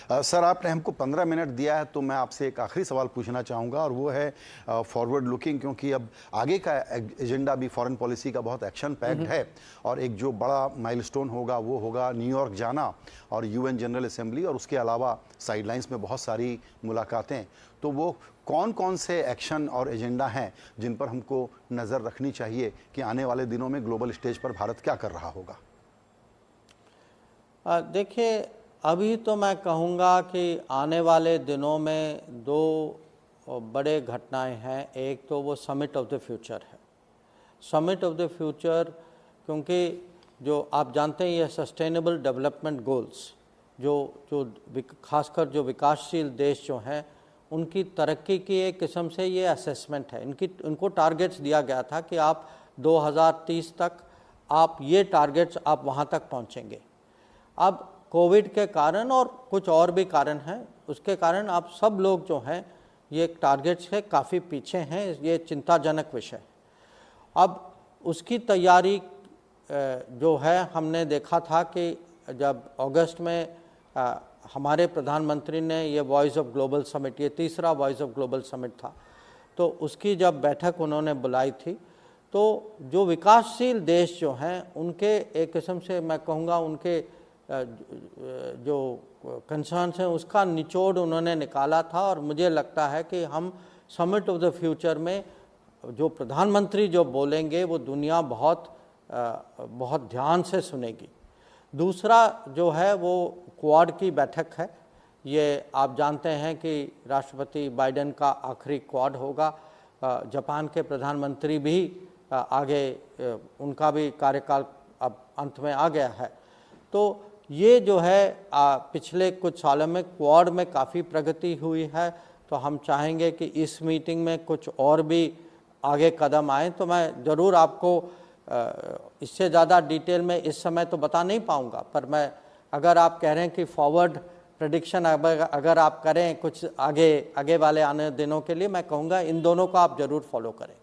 Sir, आपने हमको 15 minute दिया है, तो मैं आपसे एक आखिरी सवाल पूछना चाहूँगा, और वो है फॉरवर्ड लुकिंग, क्योंकि अब आगे का एजेंडा भी फॉरेन पॉलिसी का बहुत एक्शन पैक्ड है, और एक जो बड़ा माइलस्टोन होगा वो होगा न्यूयॉर्क जाना और यूएन जनरल असेंबली, और उसके अलावा साइडलाइंस में बहुत सारी मुलाकातें। तो वो कौन कौन से एक्शन और एजेंडा हैं जिन पर हमको नज़र रखनी चाहिए कि आने वाले दिनों में ग्लोबल स्टेज पर भारत क्या कर रहा होगा? देखिए, अभी तो मैं कहूँगा कि आने वाले दिनों में दो बड़े घटनाएं हैं। एक तो वो समिट ऑफ द फ्यूचर है। समिट ऑफ द फ्यूचर, क्योंकि जो आप जानते हैं ये सस्टेनेबल डेवलपमेंट गोल्स जो खासकर जो विकासशील देश जो हैं उनकी तरक्की की एक किस्म से ये असेसमेंट है। उनको टारगेट्स दिया गया था कि आप 2030 तक आप ये टारगेट्स आप वहाँ तक पहुँचेंगे। अब कोविड के कारण और कुछ और भी कारण हैं, उसके कारण आप सब लोग जो हैं ये टारगेट से काफ़ी पीछे हैं। ये चिंताजनक विषय। अब उसकी तैयारी जो है, हमने देखा था कि जब अगस्त में हमारे प्रधानमंत्री ने ये वॉइस ऑफ ग्लोबल समिट, ये तीसरा वॉइस ऑफ ग्लोबल समिट था, तो उसकी जब बैठक उन्होंने बुलाई थी, तो जो विकासशील देश जो हैं उनके एक किस्म से मैं कहूँगा उनके जो कंसर्न्स हैं उसका निचोड़ उन्होंने निकाला था। और मुझे लगता है कि हम समिट ऑफ द फ्यूचर में जो प्रधानमंत्री जो बोलेंगे वो दुनिया बहुत ध्यान से सुनेगी। दूसरा जो है वो क्वाड की बैठक है। ये आप जानते हैं कि राष्ट्रपति बाइडेन का आखिरी क्वाड होगा। जापान के प्रधानमंत्री भी आगे, उनका भी कार्यकाल अब अंत में आ गया है। तो ये जो है पिछले कुछ सालों में क्वाड में काफ़ी प्रगति हुई है। तो हम चाहेंगे कि इस मीटिंग में कुछ और भी आगे कदम आए। तो मैं ज़रूर आपको इससे ज़्यादा डिटेल में इस समय तो बता नहीं पाऊँगा, पर मैं अगर आप कह रहे हैं कि फॉरवर्ड प्रेडिक्शन अगर आप करें कुछ आगे वाले आने दिनों के लिए, मैं कहूँगा इन दोनों को आप ज़रूर फॉलो करें।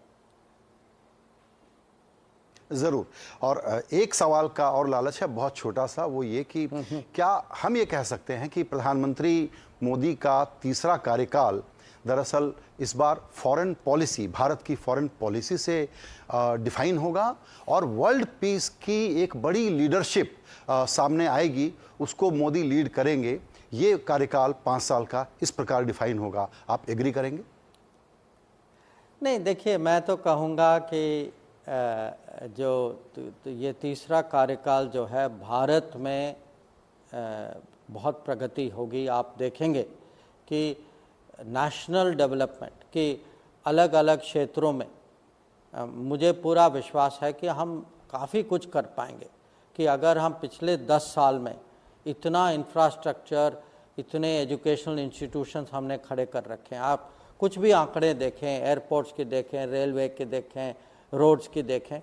ज़रूर। और एक सवाल का और लालच है, बहुत छोटा सा, वो ये कि क्या हम ये कह सकते हैं कि प्रधानमंत्री मोदी का तीसरा कार्यकाल दरअसल इस बार फॉरेन पॉलिसी, भारत की फॉरेन पॉलिसी से डिफाइन होगा, और वर्ल्ड पीस की एक बड़ी लीडरशिप सामने आएगी, उसको मोदी लीड करेंगे, ये कार्यकाल 5 साल का इस प्रकार डिफाइन होगा? आप एग्री करेंगे? नहीं, देखिए, मैं तो कहूँगा कि जो ये तीसरा कार्यकाल जो है भारत में बहुत प्रगति होगी। आप देखेंगे कि नेशनल डेवलपमेंट की अलग अलग क्षेत्रों में मुझे पूरा विश्वास है कि हम काफ़ी कुछ कर पाएंगे। कि अगर हम पिछले 10 साल में इतना इंफ्रास्ट्रक्चर, इतने एजुकेशनल इंस्टीट्यूशंस हमने खड़े कर रखे हैं, आप कुछ भी आंकड़े देखें, एयरपोर्ट्स के देखें, रेलवे के देखें, रोड्स की देखें,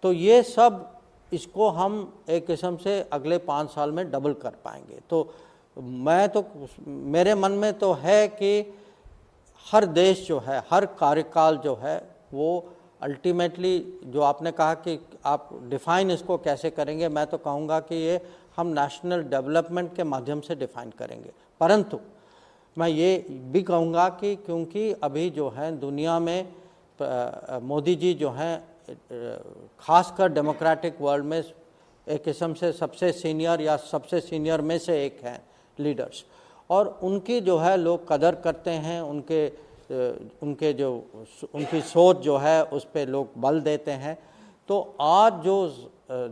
तो ये सब इसको हम एक किस्म से अगले 5 साल में डबल कर पाएंगे। तो मेरे मन में तो है कि हर देश जो है, हर कार्यकाल जो है, वो अल्टीमेटली जो आपने कहा कि आप डिफ़ाइन इसको कैसे करेंगे, मैं तो कहूँगा कि ये हम नेशनल डेवलपमेंट के माध्यम से डिफ़ाइन करेंगे। परंतु मैं ये भी कहूँगा कि क्योंकि अभी जो है दुनिया में मोदी जी जो हैं खासकर डेमोक्रेटिक वर्ल्ड में एक किस्म से सबसे सीनियर या सबसे सीनियर में से एक हैं लीडर्स, और उनकी जो है लोग कदर करते हैं, उनकी सोच जो है उस पे लोग बल देते हैं। तो आज जो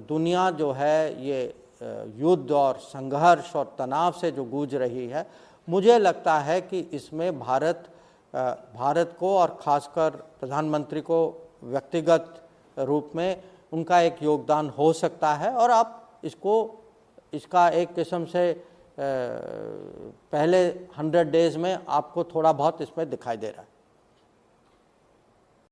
दुनिया जो है ये युद्ध और संघर्ष और तनाव से जो गूंज रही है, मुझे लगता है कि इसमें भारत को और ख़ासकर प्रधानमंत्री को व्यक्तिगत रूप में उनका एक योगदान हो सकता है। और आप इसका एक किस्म से पहले 100 डेज़ में आपको थोड़ा बहुत इसमें दिखाई दे रहा है।